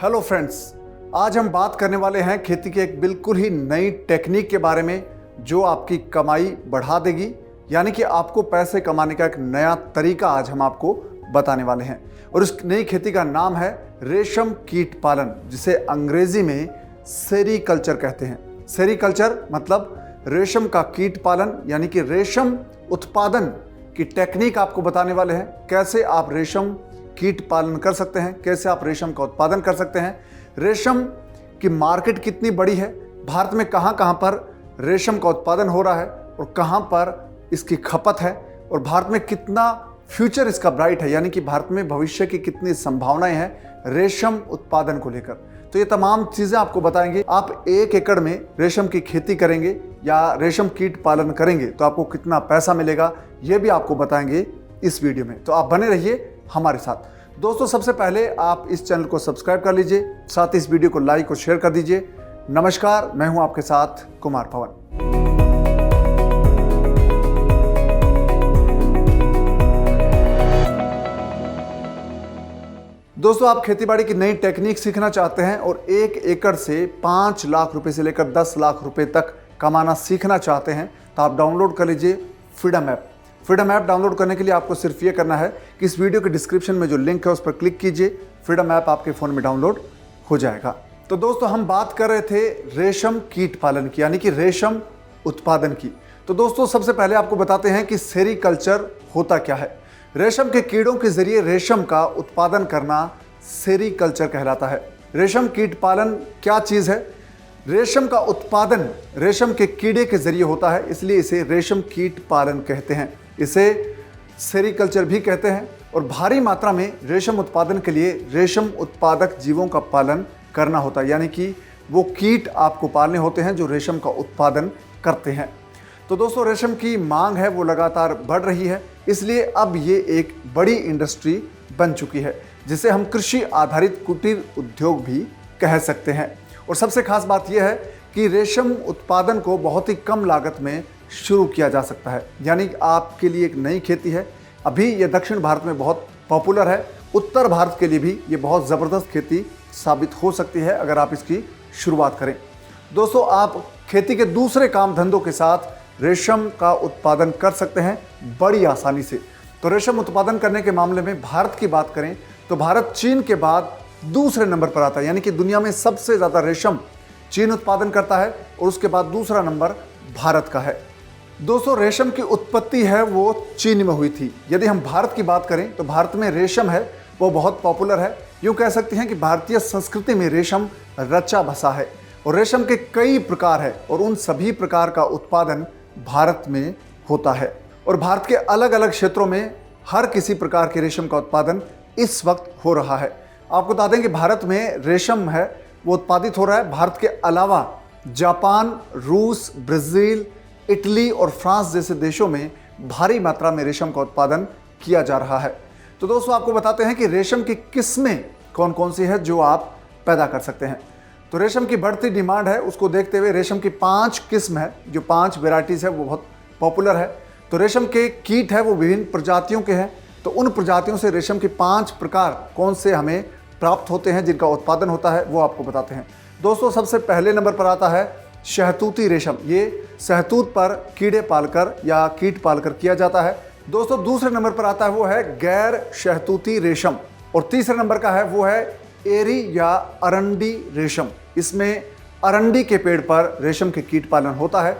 Hello friends, आज हम बात करने वाले हैं खेती की एक बिल्कुल ही नई टेक्निक के बारे में जो आपकी कमाई बढ़ा देगी, यानी कि आपको पैसे कमाने का एक नया तरीका आज हम आपको बताने वाले हैं। और उस नई खेती का नाम है रेशम कीट पालन, जिसे अंग्रेजी में सेरीकल्चर कहते हैं। सेरीकल्चर मतलब रेशम का कीट पालन, यानी कि रेशम उत्पादन की टेक्निक आपको बताने वाले हैं। कैसे आप रेशम कीट पालन कर सकते हैं, कैसे आप रेशम का उत्पादन कर सकते हैं, रेशम की मार्केट कितनी बड़ी है, भारत में कहां कहां पर रेशम का उत्पादन हो रहा है और कहां पर इसकी खपत है, और भारत में कितना फ्यूचर इसका ब्राइट है, यानी कि भारत में भविष्य की कितनी संभावनाएं हैं रेशम उत्पादन को लेकर। तो ये तमाम चीजें आपको बताएंगे। आप 1 एकड़ में रेशम की खेती करेंगे या रेशम कीट पालन करेंगे तो आपको कितना पैसा मिलेगा, ये भी आपको बताएंगे इस वीडियो में। तो आप बने रहिए हमारे साथ। दोस्तों, सबसे पहले आप इस चैनल को सब्सक्राइब कर लीजिए, साथ ही इस वीडियो को लाइक और शेयर कर दीजिए। नमस्कार, मैं हूं आपके साथ कुमार पवन। दोस्तों, आप खेतीबाड़ी की नई टेक्निक सीखना चाहते हैं और 1 एकड़ से 5 लाख रुपए से लेकर 10 लाख रुपए तक कमाना सीखना चाहते हैं तो आप डाउनलोड कर लीजिए freedom app. Freedom app download करने के लिए आपको सिर्फ ये करना है कि इस वीडियो के डिस्क्रिप्शन में जो लिंक है उस पर क्लिक कीजिए। फ्रीडम ऐप आपके फ़ोन में डाउनलोड हो जाएगा। तो दोस्तों, हम बात कर रहे थे रेशम कीट पालन की, यानी कि रेशम उत्पादन की। तो दोस्तों, सबसे पहले आपको बताते हैं कि सेरीकल्चर होता क्या है। रेशम के कीड़ों के जरिए रेशम का उत्पादन करना सेरीकल्चर कहलाता है। रेशम कीट पालन क्या चीज़ है? रेशम का उत्पादन रेशम के कीड़े के जरिए होता है, इसलिए इसे रेशम कीट पालन कहते हैं। इसे सेरीकल्चर भी कहते हैं। और भारी मात्रा में रेशम उत्पादन के लिए रेशम उत्पादक जीवों का पालन करना होता है, यानी कि वो कीट आपको पालने होते हैं जो रेशम का उत्पादन करते हैं। तो दोस्तों, रेशम की मांग है वो लगातार बढ़ रही है, इसलिए अब ये एक बड़ी इंडस्ट्री बन चुकी है, जिसे हम कृषि आधारित कुटीर उद्योग भी कह सकते हैं। और सबसे खास बात यह है कि रेशम उत्पादन को बहुत ही कम लागत में शुरू किया जा सकता है, यानी आपके लिए एक नई खेती है। अभी ये दक्षिण भारत में बहुत पॉपुलर है, उत्तर भारत के लिए भी ये बहुत ज़बरदस्त खेती साबित हो सकती है अगर आप इसकी शुरुआत करें। दोस्तों, आप खेती के दूसरे काम धंधों के साथ रेशम का उत्पादन कर सकते हैं बड़ी आसानी से। तो रेशम उत्पादन करने के मामले में भारत की बात करें तो भारत चीन के बाद दूसरे नंबर पर आता है, यानी कि दुनिया में सबसे ज़्यादा रेशम चीन उत्पादन करता है और उसके बाद दूसरा नंबर भारत का है। दोस्तों, रेशम की उत्पत्ति है वो चीन में हुई थी। यदि हम भारत की बात करें तो भारत में रेशम है वो बहुत पॉपुलर है। यूँ कह सकते हैं कि भारतीय संस्कृति में रेशम रचा बसा है और रेशम के कई प्रकार है और उन सभी प्रकार का उत्पादन भारत में होता है। और भारत के अलग अलग क्षेत्रों में हर किसी प्रकार के रेशम का उत्पादन इस वक्त हो रहा है। आपको बता दें कि भारत में रेशम है वो उत्पादित हो रहा है। भारत के अलावा जापान, रूस, ब्राज़ील, इटली और फ्रांस जैसे देशों में भारी मात्रा में रेशम का उत्पादन किया जा रहा है। तो दोस्तों, आपको बताते हैं कि रेशम की किस्में कौन कौन सी है जो आप पैदा कर सकते हैं। तो रेशम की बढ़ती डिमांड है, उसको देखते हुए रेशम की 5 किस्म है, जो 5 वेराइटीज़ है वो बहुत पॉपुलर है। तो रेशम के कीट है वो विभिन्न प्रजातियों के हैं। तो उन प्रजातियों से रेशम के 5 प्रकार कौन से हमें प्राप्त होते हैं जिनका उत्पादन होता है वो आपको बताते हैं। दोस्तों, सबसे पहले नंबर पर आता है शहतूती रेशम। ये शहतूत पर कीड़े पालकर या कीट पालकर किया जाता है। दोस्तों, दूसरे नंबर पर आता है वो है गैर शहतूती रेशम। और तीसरे नंबर का है वो है एरी या अरंडी रेशम। इसमें अरंडी के पेड़ पर रेशम के कीट पालन होता है।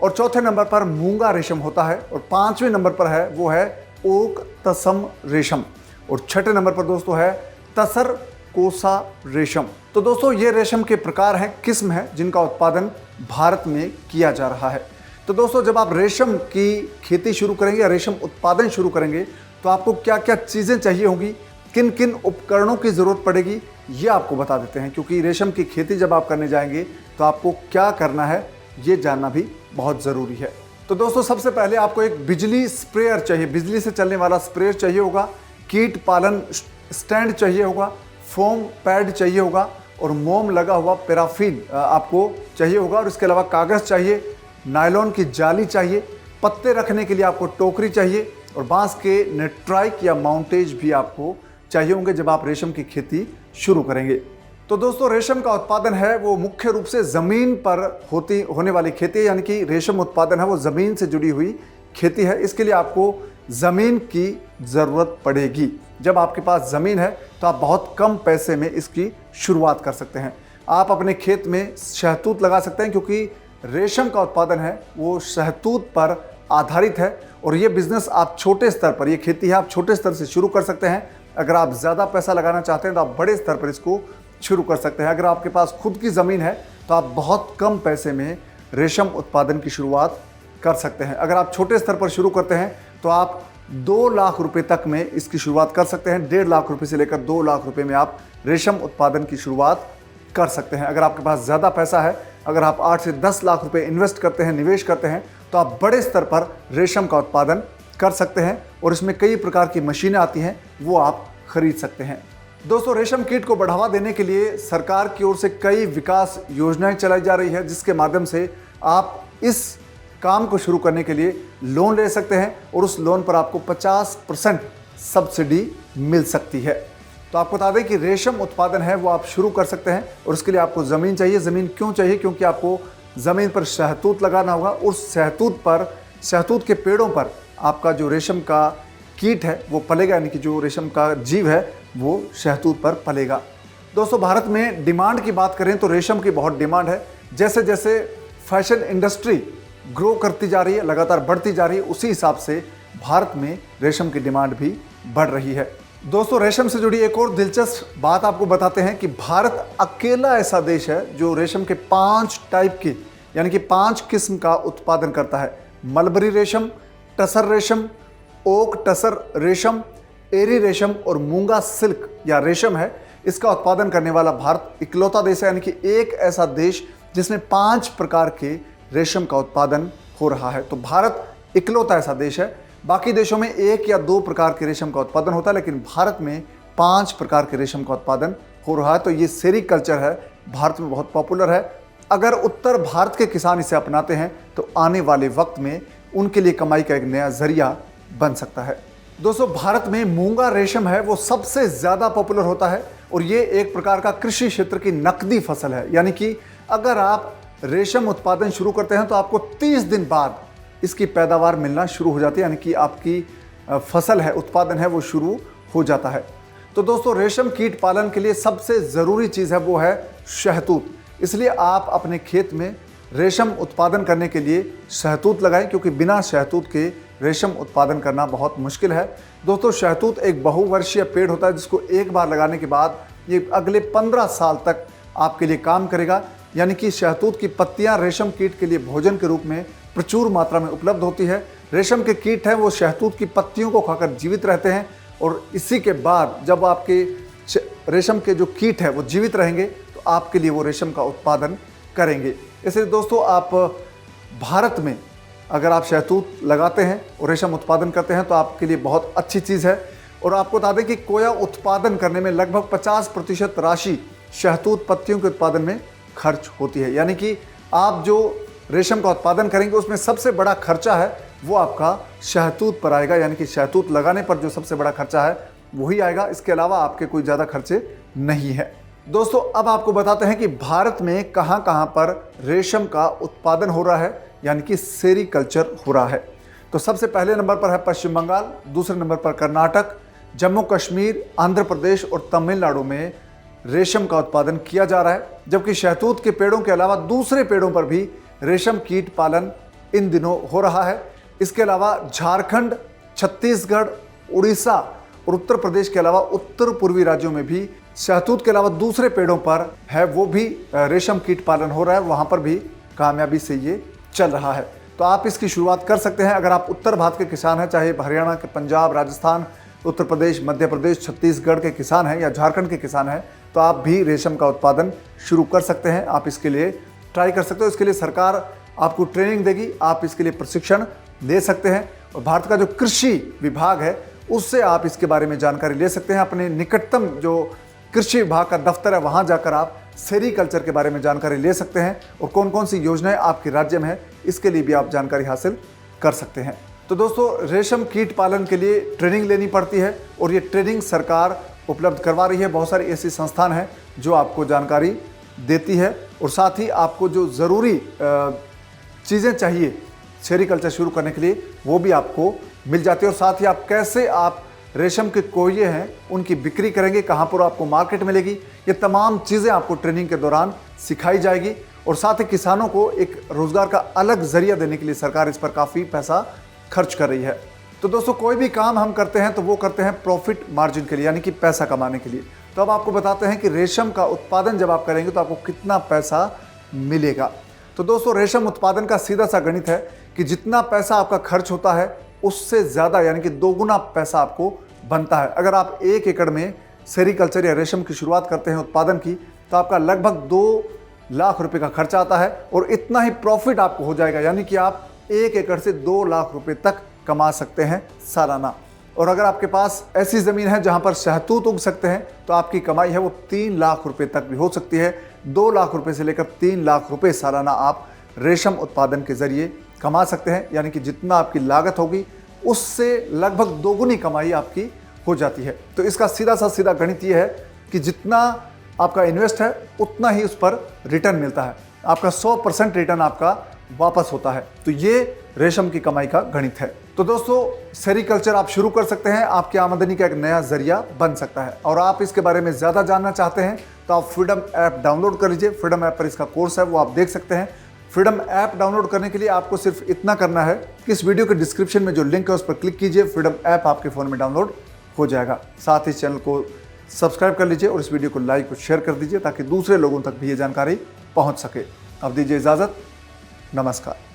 और चौथे नंबर पर मूंगा रेशम होता है। और 5वें नंबर पर है वो है ओक तसम रेशम। और छठे नंबर पर दोस्तों है तसर कोसा रेशम। तो दोस्तों, ये रेशम के प्रकार हैं, किस्म हैं जिनका उत्पादन भारत में किया जा रहा है। तो दोस्तों, जब आप रेशम की खेती शुरू करेंगे या रेशम उत्पादन शुरू करेंगे तो आपको क्या क्या चीज़ें चाहिए होंगी, किन किन उपकरणों की ज़रूरत पड़ेगी, ये आपको बता देते हैं। क्योंकि रेशम की खेती जब आप करने जाएंगे तो आपको क्या करना है ये जानना भी बहुत ज़रूरी है। तो दोस्तों, सबसे पहले आपको एक बिजली स्प्रेयर चाहिए, बिजली से चलने वाला स्प्रेयर चाहिए होगा, कीट पालन स्टैंड चाहिए होगा, फोम पैड चाहिए होगा और मोम लगा हुआ पैराफिन आपको चाहिए होगा। और इसके अलावा कागज़ चाहिए, नायलॉन की जाली चाहिए, पत्ते रखने के लिए आपको टोकरी चाहिए और बांस के नेट्राइक या माउंटेज भी आपको चाहिए होंगे जब आप रेशम की खेती शुरू करेंगे। तो दोस्तों रेशम का उत्पादन है वो मुख्य रूप से ज़मीन पर होने वाली खेती है, यानी कि रेशम उत्पादन है वो ज़मीन से जुड़ी हुई खेती है। इसके लिए आपको ज़मीन की ज़रूरत पड़ेगी। जब आपके पास ज़मीन है तो आप बहुत कम पैसे में इसकी शुरुआत कर सकते हैं। आप अपने खेत में शहतूत लगा सकते हैं, क्योंकि रेशम का उत्पादन है वो शहतूत पर आधारित है। और ये बिज़नेस आप छोटे स्तर पर, ये खेती है आप छोटे स्तर से शुरू कर सकते हैं। अगर आप ज़्यादा पैसा लगाना चाहते हैं तो आप बड़े स्तर पर इसको शुरू कर सकते हैं। अगर आपके पास खुद की ज़मीन है तो आप बहुत कम पैसे में रेशम उत्पादन की शुरुआत कर सकते हैं। अगर आप छोटे स्तर पर शुरू करते हैं तो आप 2 लाख रुपए तक में इसकी शुरुआत कर सकते हैं। 1.5 लाख रुपए से लेकर 2 लाख रुपए में आप रेशम उत्पादन की शुरुआत कर सकते हैं। अगर आपके पास ज़्यादा पैसा है, अगर आप 8 से 10 लाख रुपए इन्वेस्ट करते हैं, निवेश करते हैं, तो आप बड़े स्तर पर रेशम का उत्पादन कर सकते हैं। और इसमें कई प्रकार की मशीनें आती हैं, वो आप खरीद सकते हैं। दोस्तों रेशम कीट को बढ़ावा देने के लिए सरकार की ओर से कई विकास योजनाएं चलाई जा रही है, जिसके माध्यम से आप इस काम को शुरू करने के लिए लोन ले सकते हैं और उस लोन पर आपको 50% सब्सिडी मिल सकती है। तो आपको बता दें कि रेशम उत्पादन है वो आप शुरू कर सकते हैं और उसके लिए आपको ज़मीन चाहिए। ज़मीन क्यों चाहिए? क्योंकि आपको ज़मीन पर शहतूत लगाना होगा। उस शहतूत के पेड़ों पर आपका जो रेशम का कीट है वो पलेगा, यानी कि जो रेशम का जीव है वो शहतूत पर पलेगा। दोस्तों भारत में डिमांड की बात करें तो रेशम की बहुत डिमांड है। जैसे जैसे फैशन इंडस्ट्री ग्रो करती जा रही है, लगातार बढ़ती जा रही है, उसी हिसाब से भारत में रेशम की डिमांड भी बढ़ रही है। दोस्तों रेशम से जुड़ी एक और दिलचस्प बात आपको बताते हैं कि भारत अकेला ऐसा देश है जो रेशम के 5 टाइप के, यानी कि 5 किस्म का उत्पादन करता है। मलबरी रेशम, टसर रेशम, ओक टसर रेशम, एरी रेशम और मूंगा सिल्क या रेशम है। इसका उत्पादन करने वाला भारत इकलौता देश है, यानी कि एक ऐसा देश जिसमें 5 प्रकार के रेशम का उत्पादन हो रहा है। तो भारत इकलौता ऐसा देश है। बाकी देशों में 1 या 2 प्रकार के रेशम का उत्पादन होता है, लेकिन भारत में 5 प्रकार के रेशम का उत्पादन हो रहा है। तो ये सेरीकल्चर है, भारत में बहुत पॉपुलर है। अगर उत्तर भारत के किसान इसे अपनाते हैं तो आने वाले वक्त में उनके लिए कमाई का एक नया जरिया बन सकता है। दोस्तों भारत में मूंगा रेशम है वो सबसे ज़्यादा पॉपुलर होता है और ये एक प्रकार का कृषि क्षेत्र की नकदी फसल है। यानी कि अगर आप रेशम उत्पादन शुरू करते हैं तो आपको 30 दिन बाद इसकी पैदावार मिलना शुरू हो जाती है, यानी कि आपकी फसल है, उत्पादन है वो शुरू हो जाता है। तो दोस्तों रेशम कीट पालन के लिए सबसे ज़रूरी चीज़ है वो है शहतूत। इसलिए आप अपने खेत में रेशम उत्पादन करने के लिए शहतूत लगाएं, क्योंकि बिना शहतूत के रेशम उत्पादन करना बहुत मुश्किल है। दोस्तों शहतूत एक बहुवर्षीय पेड़ होता है जिसको एक बार लगाने के बाद ये अगले 15 साल तक आपके लिए काम करेगा। यानी कि शहतूत की पत्तियां रेशम कीट के लिए भोजन के रूप में प्रचुर मात्रा में उपलब्ध होती है। रेशम के कीट हैं वो शहतूत की पत्तियों को खाकर जीवित रहते हैं और इसी के बाद जब आपके रेशम के जो कीट है वो जीवित रहेंगे तो आपके लिए वो रेशम का उत्पादन करेंगे। इसलिए दोस्तों आप भारत में अगर आप शहतूत लगाते हैं और रेशम उत्पादन करते हैं तो आपके लिए बहुत अच्छी चीज़ है। और आपको बता दें कि कोया उत्पादन करने में लगभग 50% राशि शहतूत पत्तियों के उत्पादन में खर्च होती है। यानी कि आप जो रेशम का उत्पादन करेंगे उसमें सबसे बड़ा खर्चा है वो आपका शहतूत पर आएगा, यानी कि शहतूत लगाने पर जो सबसे बड़ा खर्चा है वही आएगा। इसके अलावा आपके कोई ज़्यादा खर्चे नहीं है। दोस्तों अब आपको बताते हैं कि भारत में कहां कहां पर रेशम का उत्पादन हो रहा है, यानी कि सेरीकल्चर हो रहा है। तो सबसे पहले नंबर पर है पश्चिम बंगाल, दूसरे नंबर पर कर्नाटक, जम्मू कश्मीर, आंध्र प्रदेश और तमिलनाडु में रेशम का उत्पादन किया जा रहा है। जबकि शहतूत के पेड़ों के अलावा दूसरे पेड़ों पर भी रेशम कीट पालन इन दिनों हो रहा है। इसके अलावा झारखंड, छत्तीसगढ़, उड़ीसा और उत्तर प्रदेश के अलावा उत्तर पूर्वी राज्यों में भी शहतूत के अलावा दूसरे पेड़ों पर है वो भी रेशम कीट पालन हो रहा है। वहाँ पर भी कामयाबी से ये चल रहा है। तो आप इसकी शुरुआत कर सकते हैं। अगर आप उत्तर भारत के किसान हैं, चाहे हरियाणा के, पंजाब, राजस्थान, उत्तर प्रदेश, मध्य प्रदेश, छत्तीसगढ़ के किसान हैं या झारखंड के किसान हैं, तो आप भी रेशम का उत्पादन शुरू कर सकते हैं। आप इसके लिए ट्राई कर सकते हो। इसके लिए सरकार आपको ट्रेनिंग देगी, आप इसके लिए प्रशिक्षण ले सकते हैं। और भारत का जो कृषि विभाग है उससे आप इसके बारे में जानकारी ले सकते हैं। अपने निकटतम जो कृषि विभाग का दफ्तर है वहाँ जाकर आप सेरीकल्चर के बारे में जानकारी ले सकते हैं और कौन कौन सी योजनाएं आपके राज्य में है इसके लिए भी आप जानकारी हासिल कर सकते हैं। तो दोस्तों रेशम कीट पालन के लिए ट्रेनिंग लेनी पड़ती है और ये ट्रेनिंग सरकार उपलब्ध करवा रही है। बहुत सारी ऐसी संस्थान हैं जो आपको जानकारी देती है और साथ ही आपको जो ज़रूरी चीज़ें चाहिए सेरीकल्चर शुरू करने के लिए वो भी आपको मिल जाती है। और साथ ही आप कैसे आप रेशम के कोये हैं उनकी बिक्री करेंगे, कहाँ पर आपको मार्केट मिलेगी, ये तमाम चीज़ें आपको ट्रेनिंग के दौरान सिखाई जाएगी। और साथ ही किसानों को एक रोज़गार का अलग जरिया देने के लिए सरकार इस पर काफ़ी पैसा खर्च कर रही है। तो दोस्तों, कोई भी काम हम करते हैं तो वो करते हैं प्रॉफिट मार्जिन के लिए, यानी कि पैसा कमाने के लिए। तो अब आपको बताते हैं कि रेशम का उत्पादन जब आप करेंगे तो आपको कितना पैसा मिलेगा। तो दोस्तों, रेशम उत्पादन का सीधा सा गणित है कि जितना पैसा आपका खर्च होता है उससे ज़्यादा यानी कि 2 गुना पैसा आपको बनता है। अगर आप 1 एकड़ में सेरीकल्चर या रेशम की शुरुआत करते हैं उत्पादन की, तो आपका लगभग 2 लाख रुपए का खर्चा आता है और इतना ही प्रॉफिट आपको हो जाएगा, यानी कि आप 1 एकड़ से 2 लाख रुपए तक कमा सकते हैं सालाना। और अगर आपके पास ऐसी ज़मीन है जहां पर शहतूत उग सकते हैं तो आपकी कमाई है वो 3 लाख रुपए तक भी हो सकती है। 2 लाख रुपए से लेकर 3 लाख रुपए सालाना आप रेशम उत्पादन के जरिए कमा सकते हैं, यानी कि जितना आपकी लागत होगी उससे लगभग 2 गुनी कमाई आपकी हो जाती है। तो इसका सीधा सा सीधा गणित ये है कि जितना आपका इन्वेस्ट है उतना ही उस पर रिटर्न मिलता है, आपका 100% रिटर्न आपका वापस होता है। तो ये रेशम की कमाई का गणित है। तो दोस्तों, सेरीकल्चर आप शुरू कर सकते हैं, आपकी आमदनी का एक नया जरिया बन सकता है। और आप इसके बारे में ज़्यादा जानना चाहते हैं तो आप फ्रीडम ऐप डाउनलोड कर लीजिए। फ्रीडम ऐप पर इसका कोर्स है, वो आप देख सकते हैं। फ्रीडम ऐप डाउनलोड करने के लिए आपको सिर्फ इतना करना है कि इस वीडियो के डिस्क्रिप्शन में जो लिंक है उस पर क्लिक कीजिए, फ्रीडम ऐप आपके फ़ोन में डाउनलोड हो जाएगा। साथ ही इस चैनल को सब्सक्राइब कर लीजिए और इस वीडियो को लाइक और शेयर कर दीजिए ताकि दूसरे लोगों तक भी ये जानकारी पहुंच सके। अब दीजिए इजाज़त, नमस्कार।